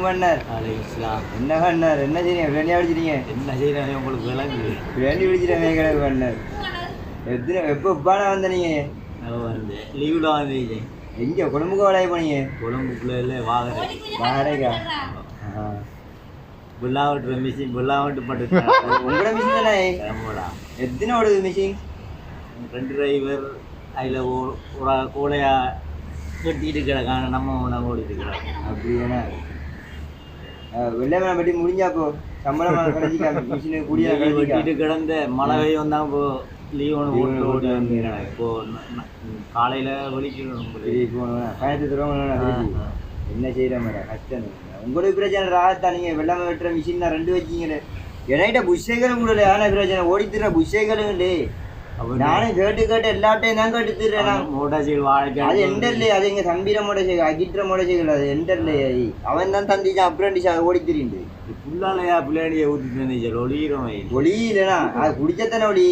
மன்னர் என்ன பண்ணார்? என்ன செய்றீங்க? பிரியாணி அடிச்சிட்டீங்க? என்ன செய்யறாங்க உங்களுக்கு விளங்கு? பிரியாணி பிடிச்சிட்டேன் கிடக்கு பண்ணார். எப்போ உப்பான வந்த நீங்க? வந்து லீவில் வந்து எங்க கொழும்புக்கு வேலையை போனீங்க? கொழும்புக்குள்ள இல்லை வாடகைக்கா? புல்லாவட்டு மிஷின் புல்லாவட்டு பட்டு உங்களோட மிஷின் தானே? எத்தனை ஓடுது மிஷின்? 2 டிரைவர் அதில் ஒரு கூடையா கட்டிட்டு கிடக்காங்க. நம்ம ஓடிட்டு கிடக்கும். அப்படின்னா வெள்ளைமலை பற்றி முடிஞ்சாப்போ சம்பளம் கிடைச்சிக்கா? மிஷினு கூடிய வெட்டிட்டு கிடந்த மழை பெய்யும் வந்தால் இப்போ லீவ் ஒன்று ஓட்டு ஓடி வந்துக்கிறேன். இப்போது காலையில் வெளிக்கணும் போகணும். பயணத்து தருவாங்க. என்ன செய்கிற மாதிரி கஷ்டம். உங்களுக்கு பிரச்சனை ராகத்தான். நீங்கள் வெள்ளாமை வெட்டுற மிஷின் தான் 2 வச்சிங்களே. என்கிட்ட புஷைகளும் கூட ஆனால் பிரச்சனை ஓடித்துற புஷைகளுங்களே. நானே கேட்டு எல்லாட்டையும் தான் கேட்டு தர்றேன். மோட்டார் சைக்கிள் வாழைக்கு அது எந்த இல்லையே. அது எங்கள் தம்பிர மோட்டர் சைக்கிள் அகிட்ற மோட்டர் சைக்கிள். அது எந்த இல்லையே. அவன் தான் தந்திச்சான் அப்ரண்டிஸ் ஓடி திரிண்டு. புள்ளாலையா பிள்ளைய ஊற்றி தந்துச்சு ஒளியிறோம். ஒளி இல்லைனா அது குடிச்சத்தானே ஒளி.